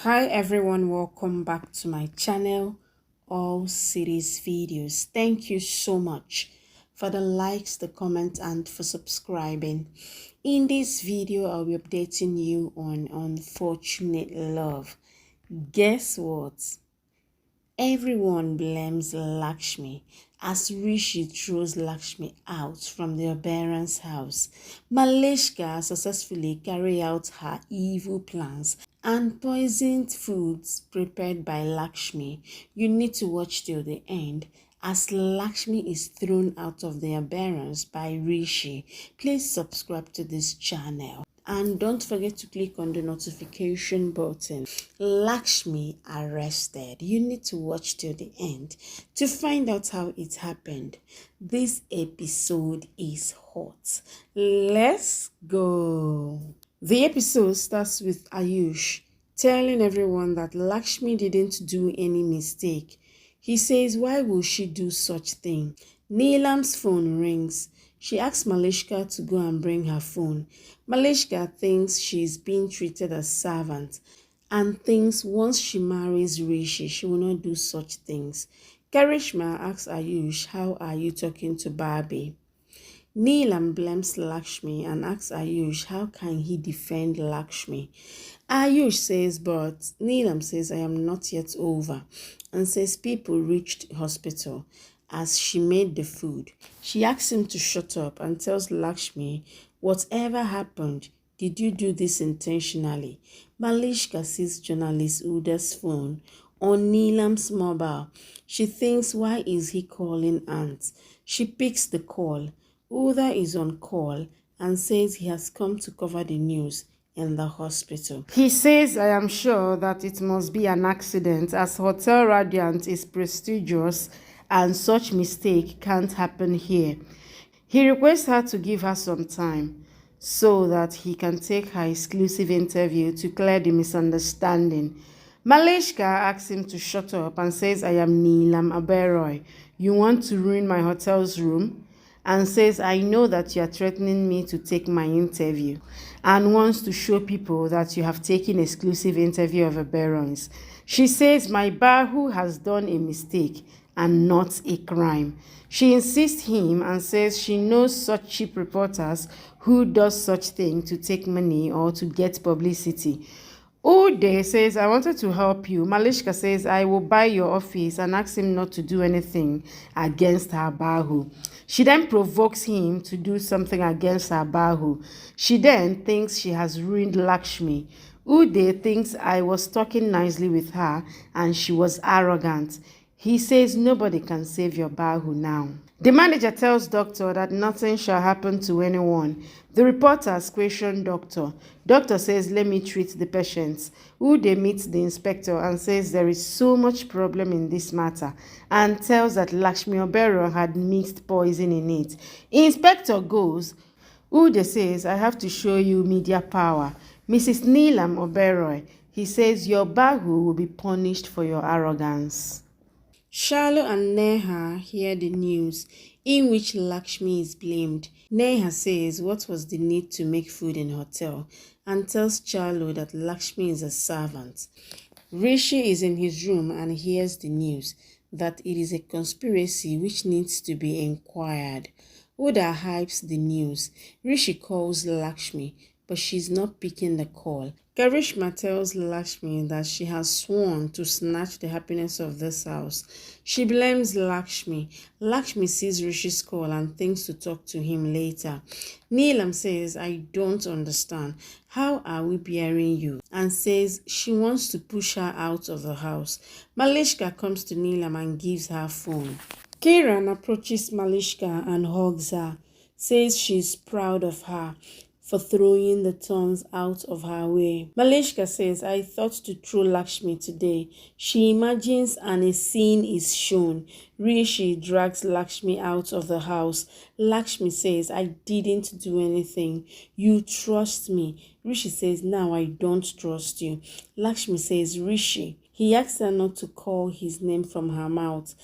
Hi everyone, welcome back to my channel, all series videos. Thank you so much for the likes, the comments, and for subscribing. In this video, I'll be updating you on unfortunate love. Guess what? Everyone blames Lakshmi as Rishi throws Lakshmi out from their parents' house. Malishka successfully carried out her evil plans and poisoned foods prepared by Lakshmi. You need to watch till the end as Lakshmi is thrown out of their parents by Rishi. Please subscribe to this channel. And don't forget to click on the notification button. Lakshmi arrested. You need to watch till the end to find out how it happened. This episode is hot. Let's go. The episode starts with Ayush telling everyone that Lakshmi didn't do any mistake. He says, why will she do such thing? Neelam's phone rings. She asks Malishka to go and bring her phone. Malishka thinks she's being treated as servant and thinks once she marries Rishi, she will not do such things. Karishma asks Ayush, how are you talking to Barbie? Neelam blames Lakshmi and asks Ayush, how can he defend Lakshmi? Ayush says, but Neelam says, I am not yet over, and says people reached hospital as she made the food. She asks him to shut up and tells Lakshmi, whatever happened, did you do this intentionally? Malishka sees journalist Uda's phone on Neelam's mobile. She thinks, why is he calling Aunt? She picks the call. Uda is on call and says he has come to cover the news in the hospital. He says, I am sure that it must be an accident as Hotel Radiant is prestigious and such mistake can't happen here. He requests her to give her some time so that he can take her exclusive interview to clear the misunderstanding. Malishka asks him to shut up and says, I am Neelam Aberoy. You want to ruin my hotel's room? And says, I know that you are threatening me to take my interview and wants to show people that you have taken exclusive interview of Aberoy's. She says, my Bahu has done a mistake and not a crime. She insists him and says she knows such cheap reporters who does such thing to take money or to get publicity. Ude says, I wanted to help you. Malishka says, I will buy your office and asks him not to do anything against her Bahu. She then provokes him to do something against her Bahu. She then thinks she has ruined Lakshmi. Ude thinks I was talking nicely with her and she was arrogant. He says nobody can save your Bahu now. The manager tells doctor that nothing shall happen to anyone. The reporters question doctor. Doctor says, let me treat the patients. Ude meets the inspector and says there is so much problem in this matter and tells that Lakshmi Oberoi had mixed poison in it. Inspector goes. Ude says, I have to show you media power. Mrs. Neelam Oberoi, he says, your Bahu will be punished for your arrogance. Shalu and Neha hear the news in which Lakshmi is blamed. Neha says what was the need to make food in hotel and tells Chalu that Lakshmi is a servant. Rishi is in his room and hears the news that it is a conspiracy which needs to be inquired. Uda hypes the news. Rishi calls Lakshmi, but she's not picking the call. Karishma tells Lakshmi that she has sworn to snatch the happiness of this house. She blames Lakshmi. Lakshmi sees Rishi's call and thinks to talk to him later. Neelam says, I don't understand. How are we bearing you? And says she wants to push her out of the house. Malishka comes to Neelam and gives her phone. Kiran approaches Malishka and hugs her, says she's proud of her for throwing the thorns out of her way. Malishka says, I thought to throw Lakshmi today. She imagines and a scene is shown. Rishi drags Lakshmi out of the house. Lakshmi says, I didn't do anything. You trust me. Rishi says, now I don't trust you. Lakshmi says, Rishi. He asks her not to call his name from her mouth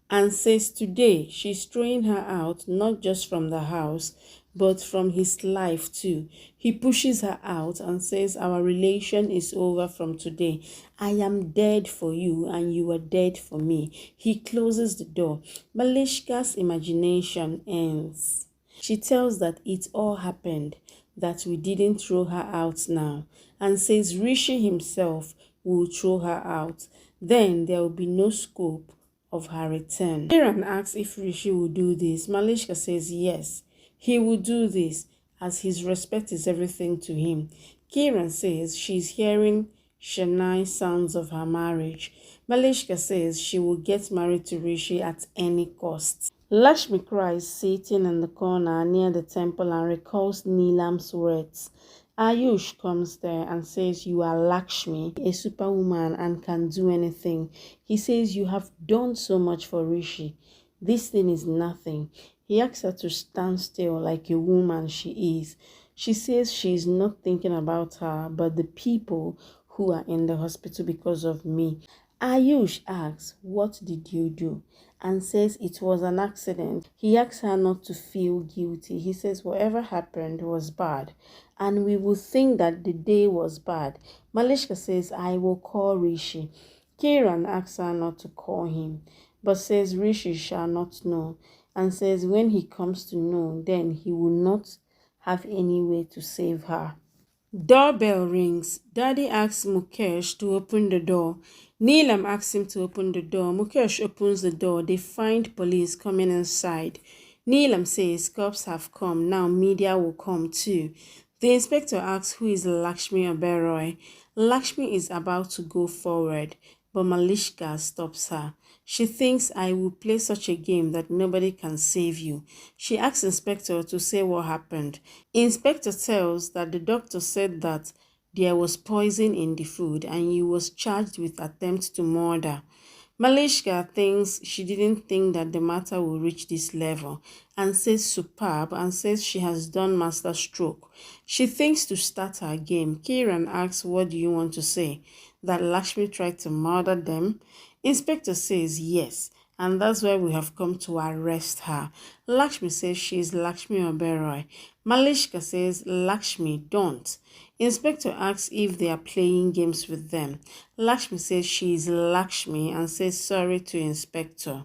and says today she's throwing her out not just from the house but from his life too. He pushes her out and says, our relation is over from today. I am dead for you and you are dead for me. He closes the door. Malishka's imagination ends. She tells that it all happened, that we didn't throw her out now, and says Rishi himself will throw her out. Then there will be no scope of her return. Kiran asks if Rishi will do this. Malishka says yes, he will do this as his respect is everything to him. Kiran says she's hearing Shania sounds of her marriage. Malishka says she will get married to Rishi at any cost. Lakshmi cries sitting in the corner near the temple and recalls Neelam's words. Ayush comes there and says, you are Lakshmi, a superwoman and can do anything. He says, you have done so much for Rishi. This thing is nothing. He asks her to stand still like a woman she is. She says she is not thinking about her, but the people who are in the hospital because of me. Ayush asks, what did you do? And says it was an accident. He asks her not to feel guilty. He says whatever happened was bad and we will think that the day was bad. Malishka says, I will call Rishi. Kiran asks her not to call him, but says Rishi shall not know, and says when he comes to know, then he will not have any way to save her. Doorbell rings. Daddy asks Mukesh to open the door. Neelam asks him to open the door. Mukesh opens the door. They find police coming inside. Neelam says cops have come. Now media will come too. The inspector asks who is Lakshmi Oberoi. Lakshmi is about to go forward, but Malishka stops her. She thinks I will play such a game that nobody can save you. She asks Inspector to say what happened. Inspector tells that the doctor said that there was poison in the food and he was charged with attempt to murder. Malishka thinks she didn't think that the matter will reach this level and says superb and says she has done master stroke. She thinks to start her game. Kiran asks, what do you want to say? That Lakshmi tried to murder them? Inspector says yes, and that's why we have come to arrest her. Lakshmi says she is Lakshmi Oberoi. Malishka says, Lakshmi, don't. Inspector asks if they are playing games with them. Lakshmi says she is Lakshmi and says sorry to Inspector.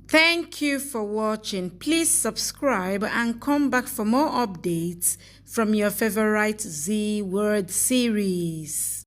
Thank you for watching. Please subscribe and come back for more updates from your favorite Z Word series.